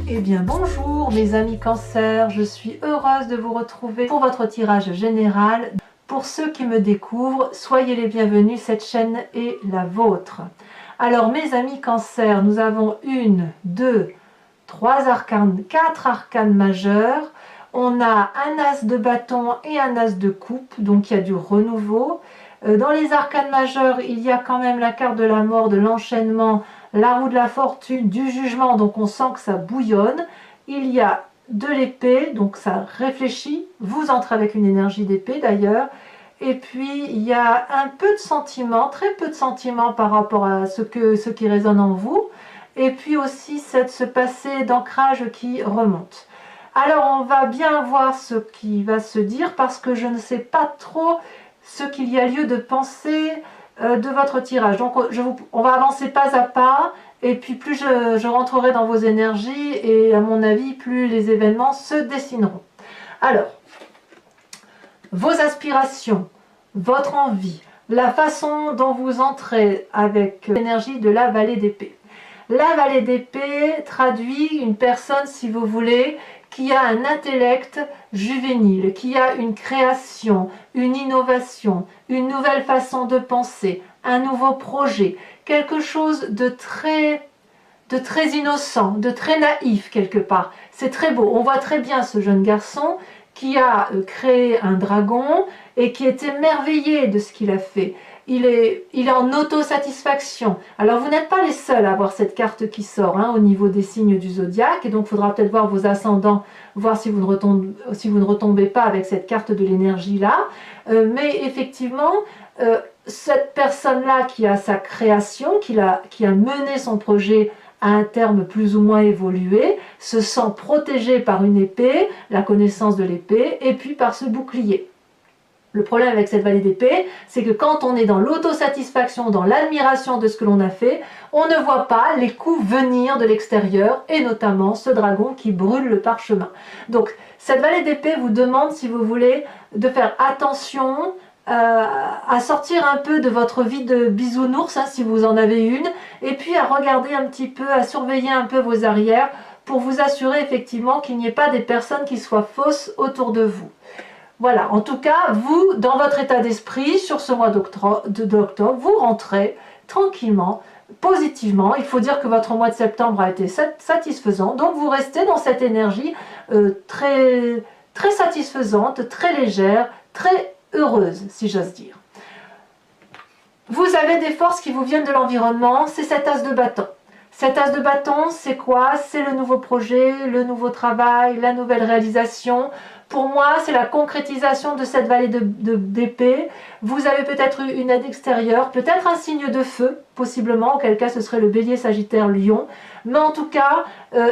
Eh bien bonjour mes amis Cancer, je suis heureuse de vous retrouver pour votre tirage général. Pour ceux qui me découvrent, soyez les bienvenus, cette chaîne est la vôtre. Alors mes amis Cancer, nous avons 1, 2, 3 arcanes, 4 arcanes majeurs. On a un as de bâton et un as de coupe, donc il y a du renouveau. Dans les arcanes majeures, il y a quand même la carte de la mort, de l'enchaînement, la roue de la fortune, du jugement, donc on sent que ça bouillonne. Il y a de l'épée, donc ça réfléchit, vous entrez avec une énergie d'épée d'ailleurs. Et puis il y a un peu de sentiments, très peu de sentiments par rapport à ce qui résonne en vous. Et puis aussi ce passé d'ancrage qui remonte. Alors on va bien voir ce qui va se dire parce que je ne sais pas trop ce qu'il y a lieu de penser de votre tirage. Donc on va avancer pas à pas, et puis plus je rentrerai dans vos énergies, et à mon avis plus les événements se dessineront. Alors, vos aspirations, votre envie, la façon dont vous entrez avec l'énergie de la vallée d'épée. La vallée d'épée traduit une personne, si vous voulez, qui a un intellect juvénile, qui a une création, une innovation, une nouvelle façon de penser, un nouveau projet, quelque chose de très innocent, de très naïf quelque part. C'est très beau. On voit très bien ce jeune garçon qui a créé un dragon et qui est émerveillé de ce qu'il a fait. Il est en autosatisfaction. Alors vous n'êtes pas les seuls à avoir cette carte qui sort au niveau des signes du zodiaque, et donc il faudra peut-être voir vos ascendants, voir si vous ne retombez pas avec cette carte de l'énergie là. Mais effectivement, cette personne-là qui a sa création, qui a mené son projet à un terme plus ou moins évolué, se sent protégé par une épée, la connaissance de l'épée, et puis par ce bouclier. Le problème avec cette vallée d'épée, c'est que quand on est dans l'autosatisfaction, dans l'admiration de ce que l'on a fait, on ne voit pas les coups venir de l'extérieur, et notamment ce dragon qui brûle le parchemin. Donc cette vallée d'épée vous demande, si vous voulez, de faire attention à sortir un peu de votre vie de bisounours, si vous en avez une, et puis à regarder un petit peu, à surveiller un peu vos arrières, pour vous assurer effectivement qu'il n'y ait pas des personnes qui soient fausses autour de vous. Voilà, en tout cas, vous, dans votre état d'esprit, sur ce mois d'octobre, vous rentrez tranquillement, positivement. Il faut dire que votre mois de septembre a été satisfaisant, donc vous restez dans cette énergie très, très satisfaisante, très légère, très heureuse, si j'ose dire. Vous avez des forces qui vous viennent de l'environnement, c'est cet as de bâton. Cet as de bâton, c'est quoi? C'est le nouveau projet, le nouveau travail, la nouvelle réalisation. Pour moi, c'est la concrétisation de cette vallée d'épée. Vous avez peut-être eu une aide extérieure, peut-être un signe de feu, possiblement, auquel cas ce serait le bélier, sagittaire, lion. Mais en tout cas,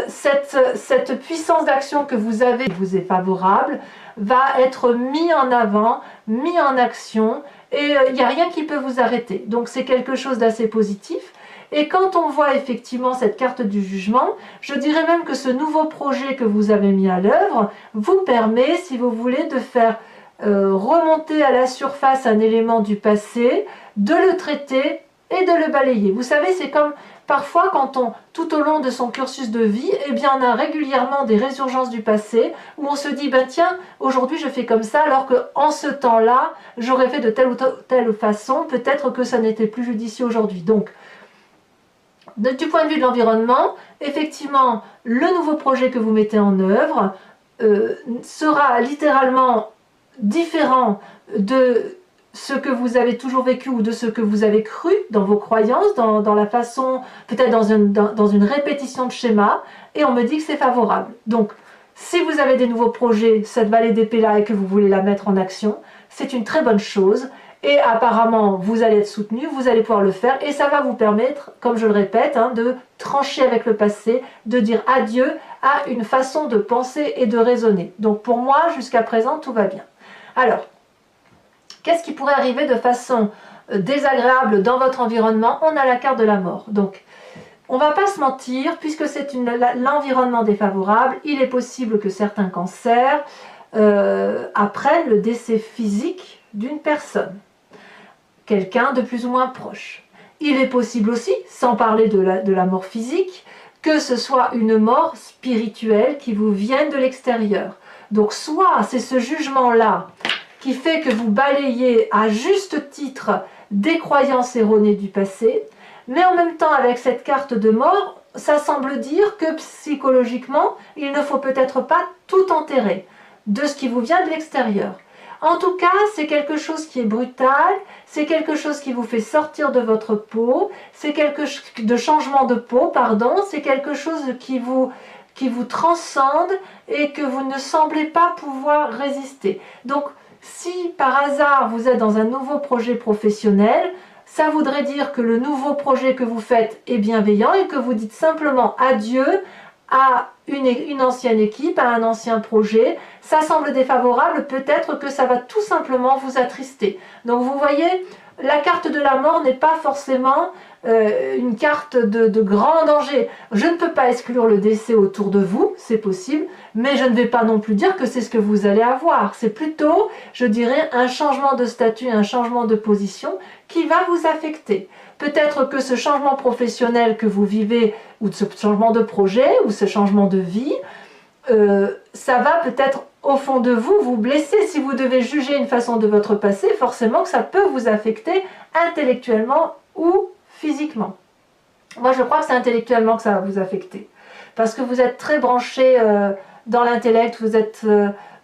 cette puissance d'action que vous avez, qui vous est favorable, va être mise en avant, mise en action, et il n'y a rien qui peut vous arrêter. Donc c'est quelque chose d'assez positif. Et quand on voit effectivement cette carte du jugement, je dirais même que ce nouveau projet que vous avez mis à l'œuvre vous permet, si vous voulez, de faire remonter à la surface un élément du passé, de le traiter et de le balayer. Vous savez, c'est comme parfois quand tout au long de son cursus de vie, eh bien on a régulièrement des résurgences du passé où on se dit, ben tiens, aujourd'hui je fais comme ça, alors qu'en ce temps-là, j'aurais fait de telle ou telle façon, peut-être que ça n'était plus judicieux aujourd'hui. Donc, du point de vue de l'environnement, effectivement, le nouveau projet que vous mettez en œuvre sera littéralement différent de ce que vous avez toujours vécu ou de ce que vous avez cru dans vos croyances, dans la façon, peut-être dans une répétition de schéma, et on me dit que c'est favorable. Donc, si vous avez des nouveaux projets, cette vallée d'épée là, et que vous voulez la mettre en action, c'est une très bonne chose. Et apparemment, vous allez être soutenu, vous allez pouvoir le faire, et ça va vous permettre, comme je le répète, de trancher avec le passé, de dire adieu à une façon de penser et de raisonner. Donc pour moi, jusqu'à présent, tout va bien. Alors, qu'est-ce qui pourrait arriver de façon désagréable dans votre environnement? On a la carte de la mort. Donc, on ne va pas se mentir, puisque c'est l'environnement défavorable, il est possible que certains cancers apprennent le décès physique d'une personne. Quelqu'un de plus ou moins proche. Il est possible aussi, sans parler de la mort physique, que ce soit une mort spirituelle qui vous vienne de l'extérieur. Donc soit c'est ce jugement-là qui fait que vous balayez à juste titre des croyances erronées du passé, mais en même temps avec cette carte de mort, ça semble dire que psychologiquement, il ne faut peut-être pas tout enterrer de ce qui vous vient de l'extérieur. En tout cas, c'est quelque chose qui est brutal, c'est quelque chose qui vous fait sortir de votre peau, c'est quelque chose de changement de peau, pardon, c'est quelque chose qui vous transcende et que vous ne semblez pas pouvoir résister. Donc, si par hasard vous êtes dans un nouveau projet professionnel, ça voudrait dire que le nouveau projet que vous faites est bienveillant et que vous dites simplement adieu à une ancienne équipe, à un ancien projet. Ça semble défavorable, peut-être que ça va tout simplement vous attrister. Donc vous voyez, la carte de la mort n'est pas forcément une carte de grand danger. Je ne peux pas exclure le décès autour de vous, c'est possible, mais je ne vais pas non plus dire que c'est ce que vous allez avoir. C'est plutôt, je dirais, un changement de statut, un changement de position qui va vous affecter. Peut-être que ce changement professionnel que vous vivez, ou ce changement de projet, ou ce changement de vie, ça va peut-être au fond de vous vous blesser. Si vous devez juger une façon de votre passé, forcément que ça peut vous affecter intellectuellement ou physiquement. Moi je crois que c'est intellectuellement que ça va vous affecter. Parce que vous êtes très branché dans l'intellect, vous êtes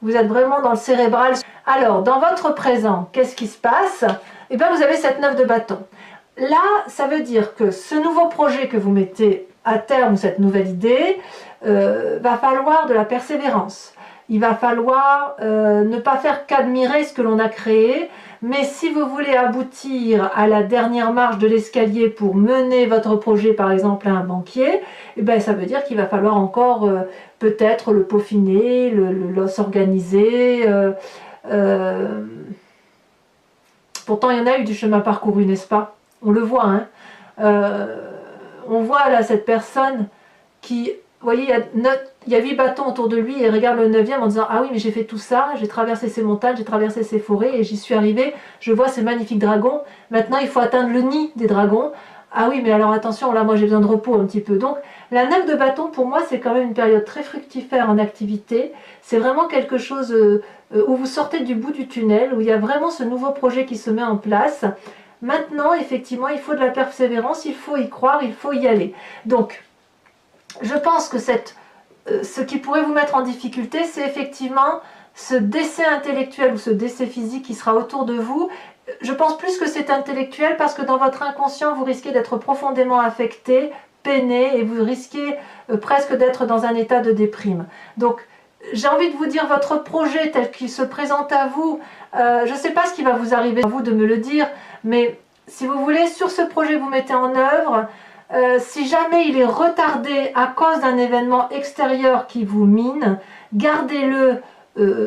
vraiment dans le cérébral. Alors, dans votre présent, qu'est-ce qui se passe? Eh bien, vous avez cette 9 de bâton. Là, ça veut dire que ce nouveau projet que vous mettez à terme, ou cette nouvelle idée, va falloir de la persévérance. Il va falloir ne pas faire qu'admirer ce que l'on a créé, mais si vous voulez aboutir à la dernière marche de l'escalier pour mener votre projet, par exemple, à un banquier, eh ben, ça veut dire qu'il va falloir encore peut-être le peaufiner, s'organiser. Pourtant, il y en a eu du chemin parcouru, n'est-ce pas? On le voit, hein. On voit là cette personne qui, vous voyez, il y a 8 bâtons autour de lui et il regarde le 9e en disant « Ah oui, mais j'ai fait tout ça, j'ai traversé ces montagnes, j'ai traversé ces forêts et j'y suis arrivé, je vois ces magnifiques dragons. Maintenant, il faut atteindre le nid des dragons. Ah oui, mais alors attention, là, moi, j'ai besoin de repos un petit peu. » Donc, la 9 de bâton, pour moi, c'est quand même une période très fructifère en activité. C'est vraiment quelque chose où vous sortez du bout du tunnel, où il y a vraiment ce nouveau projet qui se met en place. Maintenant, effectivement, il faut de la persévérance, il faut y croire, il faut y aller. Donc, je pense que ce qui pourrait vous mettre en difficulté, c'est effectivement ce décès intellectuel ou ce décès physique qui sera autour de vous. Je pense plus que c'est intellectuel parce que dans votre inconscient, vous risquez d'être profondément affecté, peiné, et vous risquez presque d'être dans un état de déprime. Donc, j'ai envie de vous dire, votre projet tel qu'il se présente à vous, je ne sais pas ce qui va vous arriver, à vous de me le dire, mais si vous voulez, sur ce projet que vous mettez en œuvre, si jamais il est retardé à cause d'un événement extérieur qui vous mine, gardez-le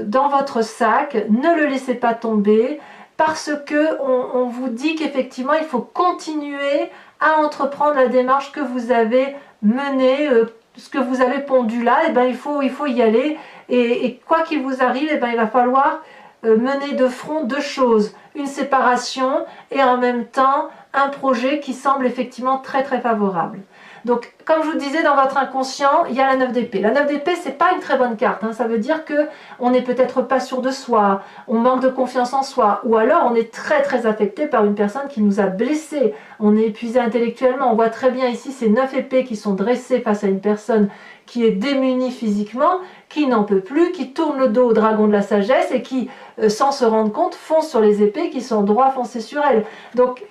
dans votre sac, ne le laissez pas tomber, parce que on vous dit qu'effectivement il faut continuer à entreprendre la démarche que vous avez menée, ce que vous avez pondu là, et ben il faut y aller, et quoi qu'il vous arrive, et ben il va falloir mener de front deux choses, une séparation et en même temps un projet qui semble effectivement très très favorable. Donc comme je vous disais, dans votre inconscient, il y a la 9 d'épée. La 9 d'épée, c'est pas une très bonne carte, hein. Ça veut dire que on n'est peut-être pas sûr de soi, on manque de confiance en soi, ou alors on est très très affecté par une personne qui nous a blessés, on est épuisé intellectuellement. On voit très bien ici ces 9 épées qui sont dressées face à une personne qui est démunie physiquement, qui n'en peut plus, qui tourne le dos au dragon de la sagesse et qui, sans se rendre compte, fonce sur les épées qui sont droit foncées sur elle. Donc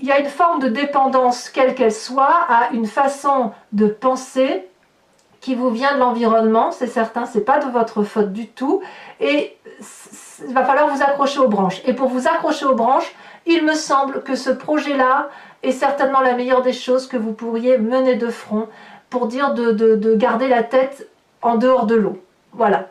il y a une forme de dépendance, quelle qu'elle soit, à une façon de penser qui vous vient de l'environnement, c'est certain, c'est pas de votre faute du tout, et il va falloir vous accrocher aux branches. Et pour vous accrocher aux branches, il me semble que ce projet-là est certainement la meilleure des choses que vous pourriez mener de front pour dire de garder la tête en dehors de l'eau. Voilà.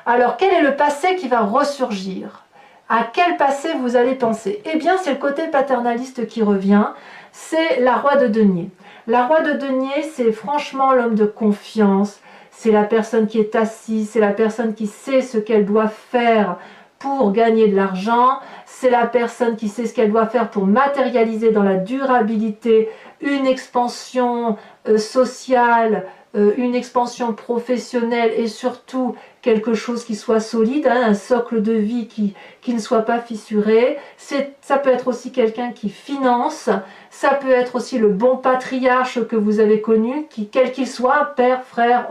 Alors, quel est le passé qui va ressurgir ? À quel passé vous allez penser? Eh bien, c'est le côté paternaliste qui revient, c'est la Roi de denier. La Roi de denier, c'est franchement l'homme de confiance, c'est la personne qui est assise, c'est la personne qui sait ce qu'elle doit faire pour gagner de l'argent, c'est la personne qui sait ce qu'elle doit faire pour matérialiser dans la durabilité une expansion social, une expansion professionnelle et surtout quelque chose qui soit solide, hein, un socle de vie qui ne soit pas fissuré. Ça peut être aussi quelqu'un qui finance, ça peut être aussi le bon patriarche que vous avez connu, quel qu'il soit, père, frère,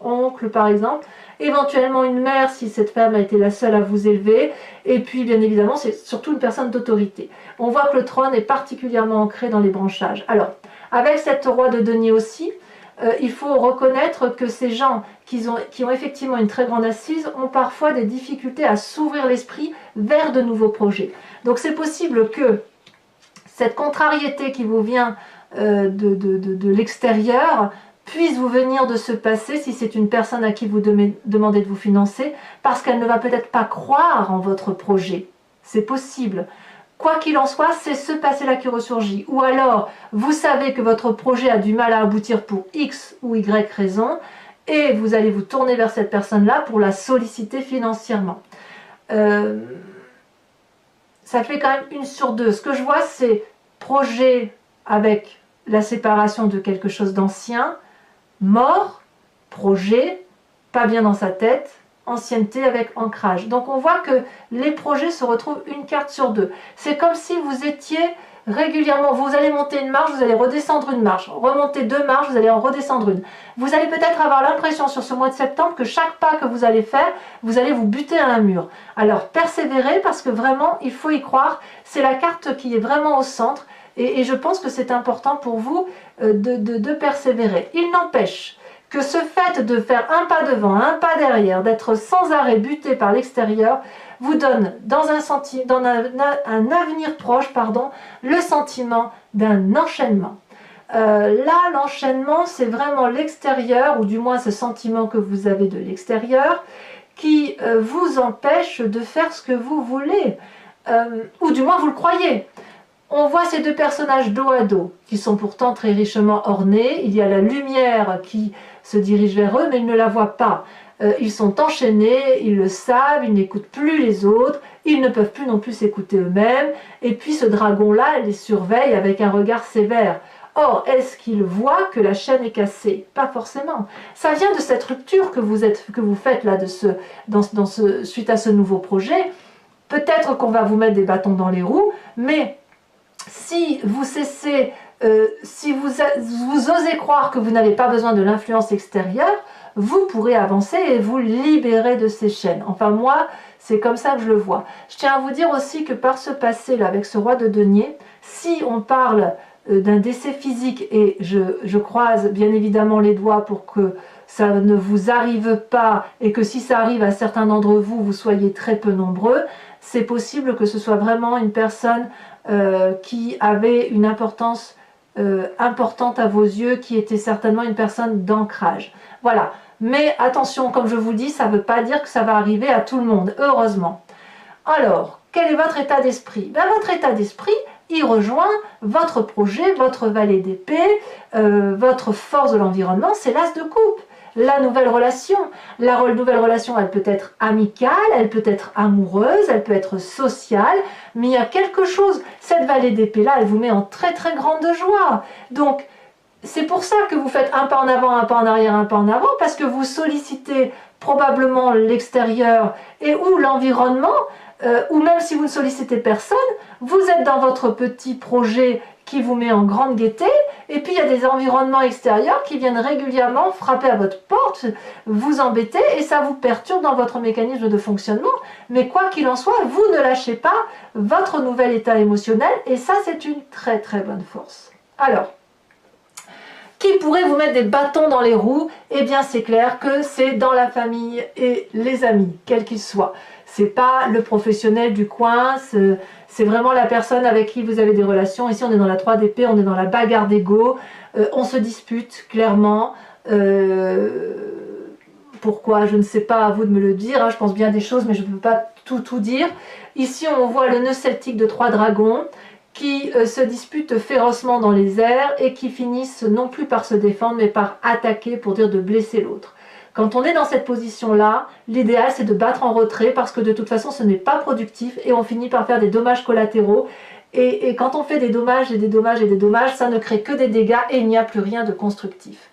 oncle par exemple, éventuellement une mère si cette femme a été la seule à vous élever, et puis bien évidemment c'est surtout une personne d'autorité. On voit que le trône est particulièrement ancré dans les branchages. Alors, avec cette roi de denier aussi, il faut reconnaître que ces gens qui ont effectivement une très grande assise ont parfois des difficultés à s'ouvrir l'esprit vers de nouveaux projets. Donc c'est possible que cette contrariété qui vous vient de l'extérieur puisse vous venir de ce passé si c'est une personne à qui vous demandez de vous financer, parce qu'elle ne va peut-être pas croire en votre projet. C'est possible. Quoi qu'il en soit, c'est ce passé-là qui ressurgit. Ou alors, vous savez que votre projet a du mal à aboutir pour X ou Y raison, et vous allez vous tourner vers cette personne-là pour la solliciter financièrement. Ça fait quand même 1 sur 2. Ce que je vois, c'est projet avec la séparation de quelque chose d'ancien, mort, projet, pas bien dans sa tête, ancienneté avec ancrage. Donc on voit que les projets se retrouvent 1 carte sur 2. C'est comme si vous étiez régulièrement, vous allez monter une marche, vous allez redescendre une marche, remonter 2 marches, vous allez en redescendre une. Vous allez peut-être avoir l'impression sur ce mois de septembre que chaque pas que vous allez faire, vous allez vous buter à un mur. Alors persévérez, parce que vraiment il faut y croire, c'est la carte qui est vraiment au centre, et je pense que c'est important pour vous de persévérer. Il n'empêche que ce fait de faire un pas devant, un pas derrière, d'être sans arrêt buté par l'extérieur, vous donne dans un avenir proche, le sentiment d'un enchaînement. Là, l'enchaînement, c'est vraiment l'extérieur, ou du moins ce sentiment que vous avez de l'extérieur, qui vous empêche de faire ce que vous voulez, ou du moins vous le croyez. On voit ces 2 personnages dos à dos, qui sont pourtant très richement ornés. Il y a la lumière qui se dirige vers eux, mais ils ne la voient pas. Ils sont enchaînés, ils le savent, ils n'écoutent plus les autres, ils ne peuvent plus non plus s'écouter eux-mêmes. Et puis ce dragon-là les surveille avec un regard sévère. Or, est-ce qu'il voit que la chaîne est cassée? Pas forcément. Ça vient de cette rupture que vous faites là, suite à ce nouveau projet. Peut-être qu'on va vous mettre des bâtons dans les roues, mais si vous cessez, si vous osez croire que vous n'avez pas besoin de l'influence extérieure, vous pourrez avancer et vous libérer de ces chaînes. Enfin moi, c'est comme ça que je le vois. Je tiens à vous dire aussi que par ce passé-là, avec ce roi de denier, si on parle d'un décès physique, et je croise bien évidemment les doigts pour que ça ne vous arrive pas, et que si ça arrive à certains d'entre vous, vous soyez très peu nombreux, c'est possible que ce soit vraiment une personne qui avait une importance importante à vos yeux, qui était certainement une personne d'ancrage. Voilà. Mais attention, comme je vous dis, ça ne veut pas dire que ça va arriver à tout le monde, heureusement. Alors, quel est votre état d'esprit? Votre état d'esprit, il rejoint votre projet, votre valet d'épée, votre force de l'environnement, c'est l'as de coupe. La nouvelle relation. La nouvelle relation, elle peut être amicale, elle peut être amoureuse, elle peut être sociale, mais il y a quelque chose. Cette vallée d'épée-là, elle vous met en très très grande joie. Donc, c'est pour ça que vous faites un pas en avant, un pas en arrière, un pas en avant, parce que vous sollicitez probablement l'extérieur et ou l'environnement, ou même si vous ne sollicitez personne, vous êtes dans votre petit projet qui vous met en grande gaieté, et puis il y a des environnements extérieurs qui viennent régulièrement frapper à votre porte, vous embêter, et ça vous perturbe dans votre mécanisme de fonctionnement. Mais quoi qu'il en soit, vous ne lâchez pas votre nouvel état émotionnel, et ça c'est une très très bonne force. Alors, qui pourrait vous mettre des bâtons dans les roues? Eh bien c'est clair que c'est dans la famille et les amis, quels qu'ils soient. C'est pas le professionnel du coin, c'est vraiment la personne avec qui vous avez des relations. Ici on est dans la 3 d'épée, on est dans la bagarre d'ego, on se dispute clairement. Pourquoi? Je ne sais pas, à vous de me le dire, hein. Je pense bien des choses mais je ne peux pas tout dire. Ici on voit le nœud celtique de 3 dragons qui se disputent férocement dans les airs et qui finissent non plus par se défendre mais par attaquer, pour dire de blesser l'autre. Quand on est dans cette position-là, l'idéal c'est de battre en retrait, parce que de toute façon ce n'est pas productif et on finit par faire des dommages collatéraux Et quand on fait des dommages et des dommages et des dommages, ça ne crée que des dégâts et il n'y a plus rien de constructif.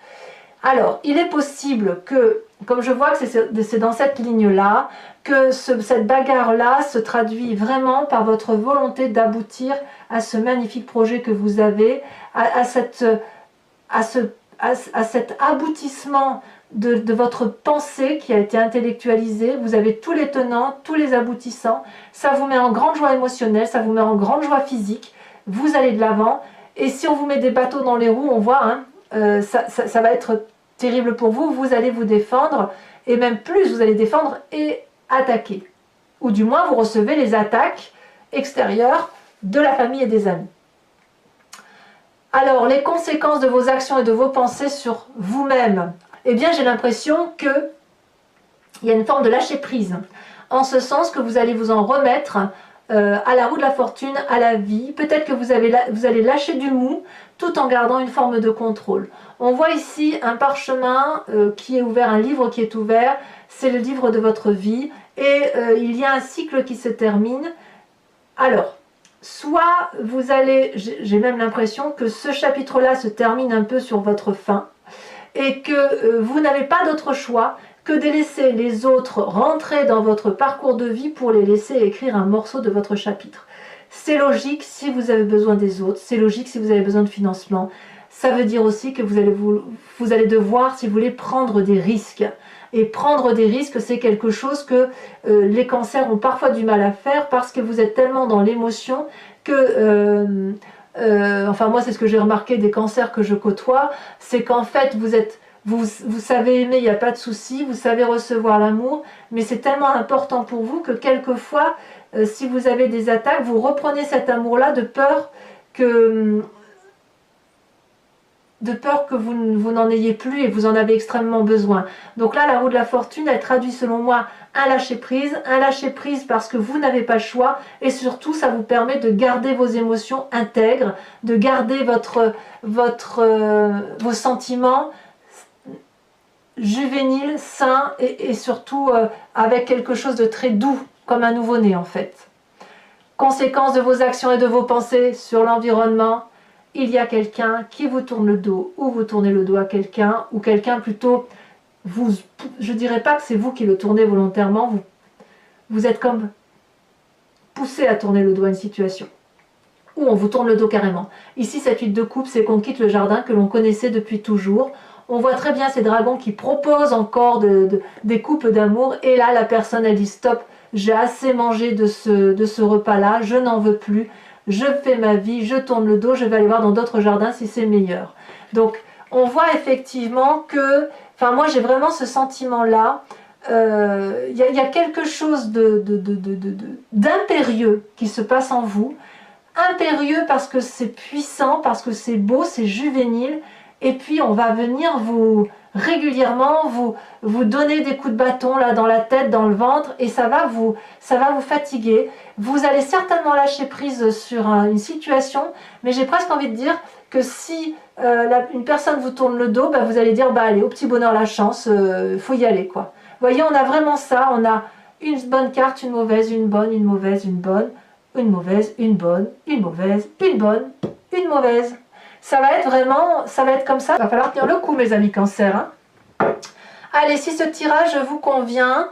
Alors, il est possible que, comme je vois que c'est dans cette ligne-là, que cette bagarre-là se traduit vraiment par votre volonté d'aboutir à ce magnifique projet que vous avez, à cet aboutissement de votre pensée qui a été intellectualisée. Vous avez tous les tenants, tous les aboutissants. Ça vous met en grande joie émotionnelle, ça vous met en grande joie physique. Vous allez de l'avant. Et si on vous met des bateaux dans les roues, on voit, hein, ça va être terrible pour vous. Vous allez vous défendre, et même plus, vous allez défendre et attaquer. Ou du moins, vous recevez les attaques extérieures de la famille et des amis. Alors, les conséquences de vos actions et de vos pensées sur vous-même, eh bien, j'ai l'impression qu'il y a une forme de lâcher-prise, en ce sens que vous allez vous en remettre à la roue de la fortune, à la vie. Peut-être que vous allez lâcher du mou, tout en gardant une forme de contrôle. On voit ici un parchemin qui est ouvert, un livre qui est ouvert, c'est le livre de votre vie, et il y a un cycle qui se termine. Alors, soit vous allez, j'ai même l'impression que ce chapitre-là se termine un peu sur votre fin, et que vous n'avez pas d'autre choix que de laisser les autres rentrer dans votre parcours de vie pour les laisser écrire un morceau de votre chapitre. C'est logique si vous avez besoin des autres, c'est logique si vous avez besoin de financement. Ça veut dire aussi que vous allez devoir, si vous voulez, prendre des risques. Et prendre des risques, c'est quelque chose que les cancers ont parfois du mal à faire parce que vous êtes tellement dans l'émotion que... enfin moi c'est ce que j'ai remarqué des cancers que je côtoie, c'est qu'en fait vous savez aimer, il n'y a pas de souci, vous savez recevoir l'amour, mais c'est tellement important pour vous que quelquefois si vous avez des attaques, vous reprenez cet amour-là de peur que vous n'en ayez plus et vous en avez extrêmement besoin. Donc là, la roue de la fortune, elle traduit selon moi un lâcher-prise parce que vous n'avez pas le choix, et surtout, ça vous permet de garder vos émotions intègres, de garder vos sentiments juvéniles, sains, et surtout avec quelque chose de très doux, comme un nouveau-né en fait. Conséquence de vos actions et de vos pensées sur l'environnement, il y a quelqu'un qui vous tourne le dos, ou vous tournez le dos à quelqu'un, ou quelqu'un plutôt, je ne dirais pas que c'est vous qui le tournez volontairement, vous êtes comme poussé à tourner le dos à une situation, ou on vous tourne le dos carrément. Ici, cette huile de coupe, c'est qu'on quitte le jardin que l'on connaissait depuis toujours. On voit très bien ces dragons qui proposent encore des coupes d'amour, et là, la personne, elle dit stop, j'ai assez mangé de ce repas-là, je n'en veux plus. Je fais ma vie, je tourne le dos, je vais aller voir dans d'autres jardins si c'est meilleur. Donc, on voit effectivement que, enfin moi j'ai vraiment ce sentiment-là, y a quelque chose d'impérieux qui se passe en vous, impérieux parce que c'est puissant, parce que c'est beau, c'est juvénile, et puis on va venir régulièrement vous donner des coups de bâton là dans la tête, dans le ventre, et ça va vous fatiguer. Vous allez certainement lâcher prise sur une situation, mais j'ai presque envie de dire que si une personne vous tourne le dos, bah, vous allez dire bah allez, au petit bonheur la chance, faut y aller quoi. Vous voyez, on a vraiment ça, on a une bonne carte, une mauvaise, une bonne, une mauvaise, une bonne, une mauvaise, une bonne, une mauvaise, une bonne, une mauvaise. Ça va être comme ça. Il va falloir tenir le coup, mes amis cancer. Hein. Allez, si ce tirage vous convient,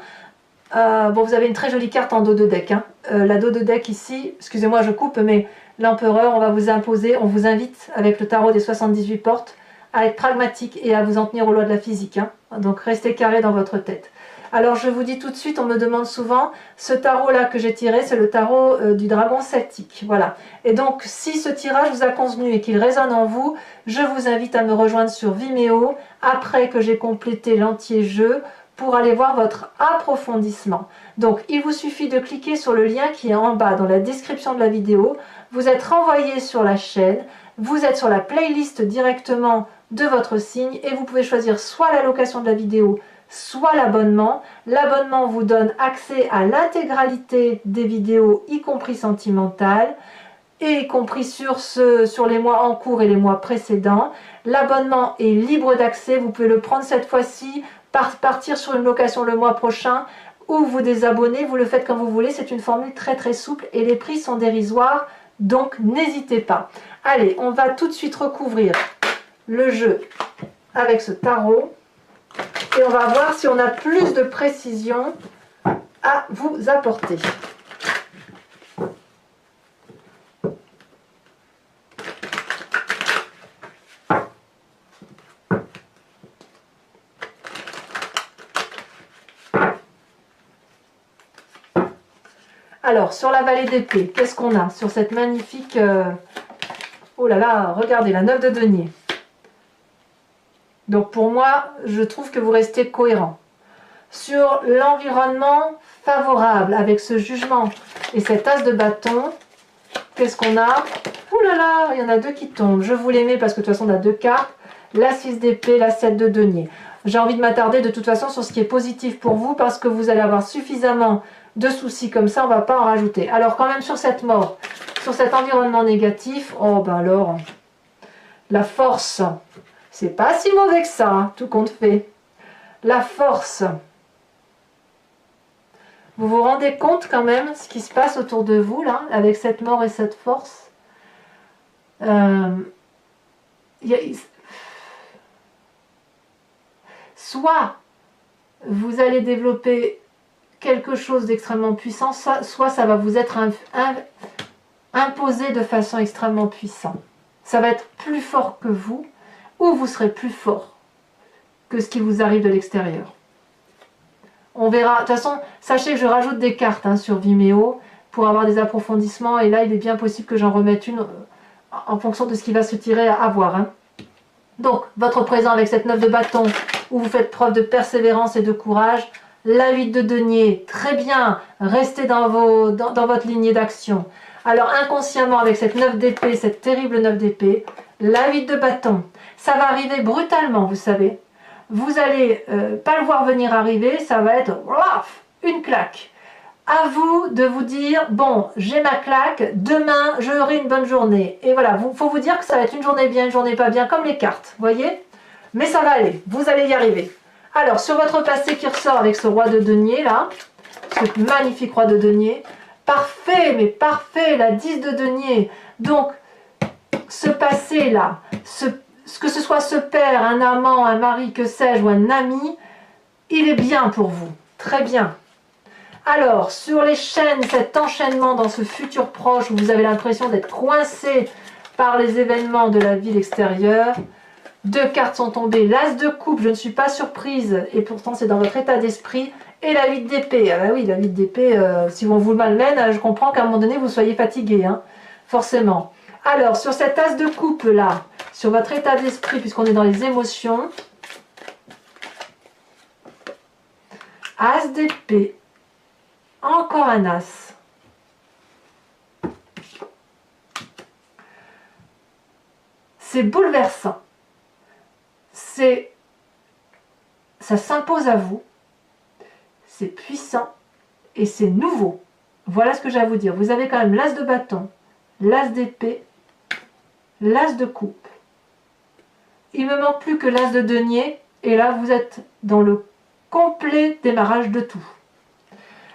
bon, vous avez une très jolie carte en dos de deck. Hein. La dos de deck ici, excusez-moi, je coupe, mais l'empereur, on va vous imposer, on vous invite avec le tarot des 78 portes à être pragmatique et à vous en tenir aux lois de la physique. Hein. Donc, restez carré dans votre tête. Alors je vous dis tout de suite, on me demande souvent, ce tarot-là que j'ai tiré, c'est le tarot du dragon celtique. Voilà. Et donc, si ce tirage vous a convenu et qu'il résonne en vous, je vous invite à me rejoindre sur Vimeo, après que j'ai complété l'entier jeu, pour aller voir votre approfondissement. Donc, il vous suffit de cliquer sur le lien qui est en bas dans la description de la vidéo. Vous êtes renvoyé sur la chaîne, vous êtes sur la playlist directement de votre signe, et vous pouvez choisir soit la location de la vidéo, soit l'abonnement. L'abonnement vous donne accès à l'intégralité des vidéos, y compris sentimentales, et y compris sur les mois en cours et les mois précédents. L'abonnement est libre d'accès, vous pouvez le prendre cette fois-ci, partir sur une location le mois prochain, ou vous désabonner, vous le faites comme vous voulez, c'est une formule très très souple et les prix sont dérisoires Donc, n'hésitez pas. Allez, on va tout de suite recouvrir le jeu avec ce tarot. Et on va voir si on a plus de précision à vous apporter. Alors, sur la vallée d'épée, qu'est-ce qu'on a sur cette magnifique... Oh là là, regardez, la 9 de denier. Donc pour moi, je trouve que vous restez cohérent. Sur l'environnement favorable, avec ce jugement et cet as de bâton, qu'est-ce qu'on a? Ouh là là, il y en a deux qui tombent. Je vous les mets parce que de toute façon, on a deux cartes. La 6 d'épée, la 7 de denier. J'ai envie de m'attarder de toute façon sur ce qui est positif pour vous parce que vous allez avoir suffisamment de soucis comme ça, on ne va pas en rajouter. Alors quand même sur cette mort, sur cet environnement négatif, oh ben alors, la force, c'est pas si mauvais que ça, hein, tout compte fait. La force, vous vous rendez compte quand même ce qui se passe autour de vous là, avec cette mort et cette force. Soit vous allez développer quelque chose d'extrêmement puissant, soit ça va vous être imposé de façon extrêmement puissante. Ça va être plus fort que vous, ou vous serez plus fort que ce qui vous arrive de l'extérieur. On verra. De toute façon, sachez que je rajoute des cartes hein, sur Vimeo pour avoir des approfondissements, et là il est bien possible que j'en remette une en fonction de ce qui va se tirer à voir. Hein. Donc, votre présent avec cette 9 de bâton, où vous faites preuve de persévérance et de courage. La 8 de denier, très bien, restez dans votre lignée d'action. Alors inconsciemment, avec cette 9 d'épée, cette terrible 9 d'épée, la 8 de bâton, ça va arriver brutalement, vous savez. Vous n'allez pas le voir venir arriver, ça va être une claque. À vous de vous dire, bon, j'ai ma claque, demain, j'aurai une bonne journée. Et voilà, il faut vous dire que ça va être une journée bien, une journée pas bien, comme les cartes, voyez? Mais ça va aller, vous allez y arriver. Alors, sur votre passé qui ressort avec ce roi de denier, là, ce magnifique roi de denier, parfait, mais parfait, la 10 de denier. Donc, ce passé-là, que ce soit ce père, un amant, un mari, que sais-je, ou un ami, il est bien pour vous, très bien. Alors, sur les chaînes, cet enchaînement dans ce futur proche, où vous avez l'impression d'être coincé par les événements de la vie extérieure, deux cartes sont tombées, l'as de coupe, je ne suis pas surprise, et pourtant c'est dans votre état d'esprit, et la 8 d'épée. Ah bah oui, la 8 d'épée, si on vous malmène, je comprends qu'à un moment donné vous soyez fatigué, hein, forcément. Alors, sur cet as de coupe là, sur votre état d'esprit, puisqu'on est dans les émotions, as d'épée, encore un as. C'est bouleversant. Ça s'impose à vous, c'est puissant et c'est nouveau. Voilà ce que j'ai à vous dire. Vous avez quand même l'as de bâton, l'as d'épée, l'as de coupe. Il ne me manque plus que l'as de denier et là vous êtes dans le complet démarrage de tout.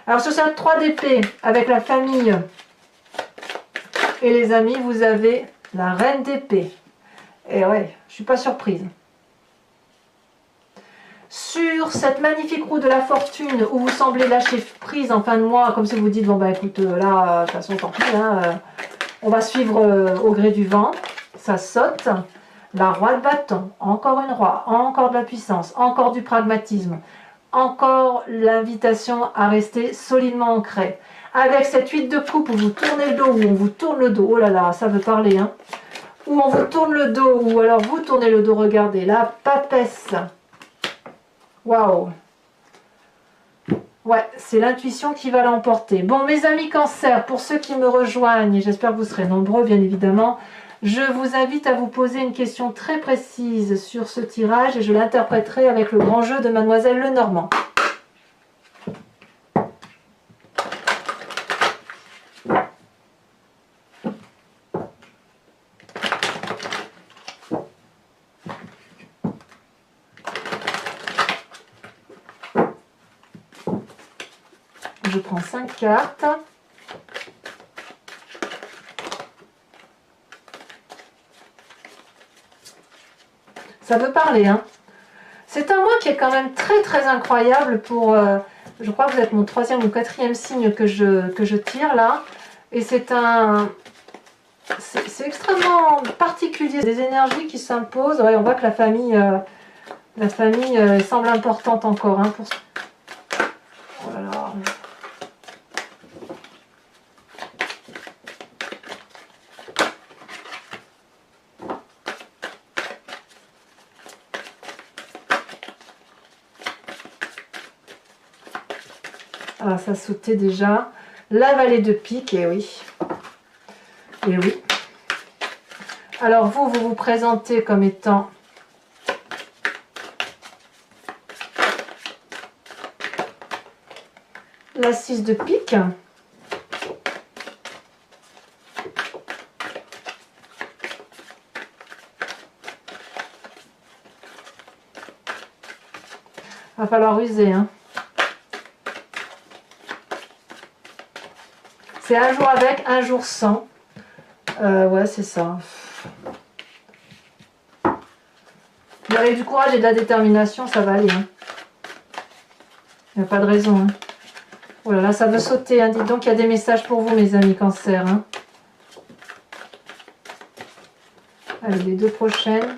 Alors sur cette 3 d'épée avec la famille et les amis, vous avez la reine d'épée. Et ouais, je ne suis pas surprise. Sur cette magnifique roue de la fortune où vous semblez lâcher prise en fin de mois, comme si vous dites, bon bah écoute, là, de toute façon, tant pis, hein, on va suivre au gré du vent, ça saute. La roi de bâton, encore une roi, encore de la puissance, encore du pragmatisme, encore l'invitation à rester solidement ancré. Avec cette 8 de coupe où vous tournez le dos, où on vous tourne le dos, oh là là, ça veut parler, hein, où on vous tourne le dos, ou alors vous tournez le dos, regardez, la papesse. Waouh! Ouais, c'est l'intuition qui va l'emporter. Bon, mes amis Cancer, pour ceux qui me rejoignent, et j'espère que vous serez nombreux, bien évidemment, je vous invite à vous poser une question très précise sur ce tirage et je l'interpréterai avec le grand jeu de Mademoiselle Lenormand. Je prends 5 cartes. ça veut parler, hein. C'est un mois qui est quand même très très incroyable pour... je crois que vous êtes mon 3e ou 4e signe que je tire là. Et c'est extrêmement particulier. Des énergies qui s'imposent. Ouais, on voit que la famille semble importante encore. Hein, pour... Oh là là. Ah, ça sautait déjà. La vallée de pique, et oui. Et oui. Alors vous vous présentez comme étant la 6 de pique. Va falloir user, hein. C'est un jour avec, un jour sans. Ouais, c'est ça. Vous avez du courage et de la détermination, ça va aller. Hein. Il n'y a pas de raison. Hein. Oh là là, ça veut sauter. Hein. Dites donc, il y a des messages pour vous, mes amis Cancer. Hein. Allez, les 2 prochaines.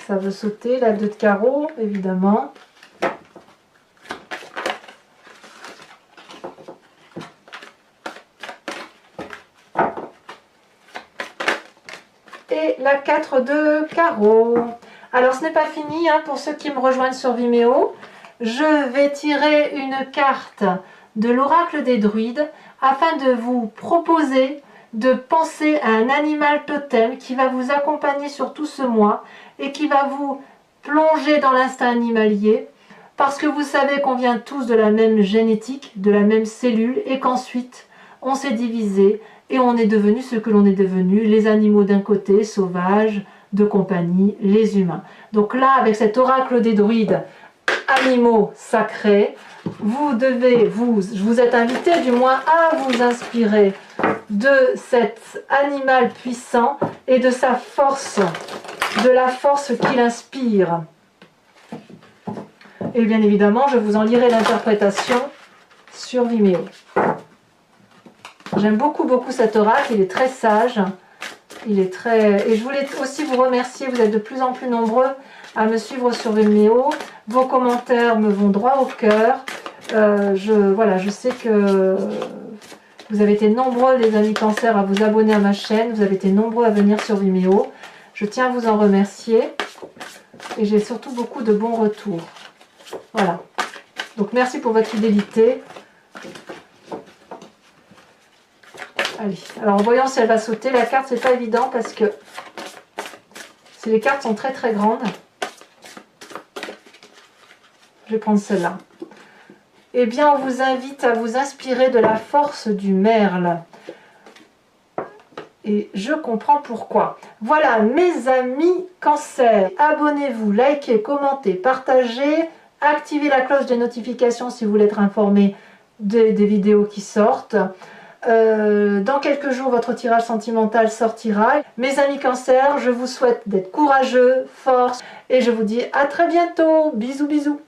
Ça veut sauter. La 2 de carreau, évidemment. Et la 4 de carreau. Alors ce n'est pas fini, hein, pour ceux qui me rejoignent sur Vimeo. Je vais tirer une carte de l'oracle des druides afin de vous proposer de penser à un animal totem qui va vous accompagner sur tout ce mois et qui va vous plonger dans l'instinct animalier parce que vous savez qu'on vient tous de la même génétique, de la même cellule et qu'ensuite on s'est divisé et on est devenu ce que l'on est devenu, les animaux d'un côté, sauvages, de compagnie, les humains. Donc là, avec cet oracle des druides, animaux sacrés, je vous êtes invité du moins à vous inspirer de cet animal puissant et de sa force, de la force qu'il inspire. Et bien évidemment, je vous en lirai l'interprétation sur Vimeo. J'aime beaucoup cet oracle, il est très sage, il est très... Et je voulais aussi vous remercier, vous êtes de plus en plus nombreux à me suivre sur Vimeo, vos commentaires me vont droit au cœur, je sais que vous avez été nombreux les amis Cancer à vous abonner à ma chaîne, vous avez été nombreux à venir sur Vimeo, je tiens à vous en remercier et j'ai surtout beaucoup de bons retours. Voilà, donc merci pour votre fidélité. Allez, alors voyons si elle va sauter. La carte, c'est pas évident parce que les cartes sont très très grandes. Je vais prendre celle-là. Eh bien, on vous invite à vous inspirer de la force du merle. Et je comprends pourquoi. Voilà, mes amis Cancer. Abonnez-vous, likez, commentez, partagez. Activez la cloche des notifications si vous voulez être informé des vidéos qui sortent. Dans quelques jours, votre tirage sentimental sortira. Mes amis Cancer, je vous souhaite d'être courageux, force, et je vous dis à très bientôt. Bisous, bisous.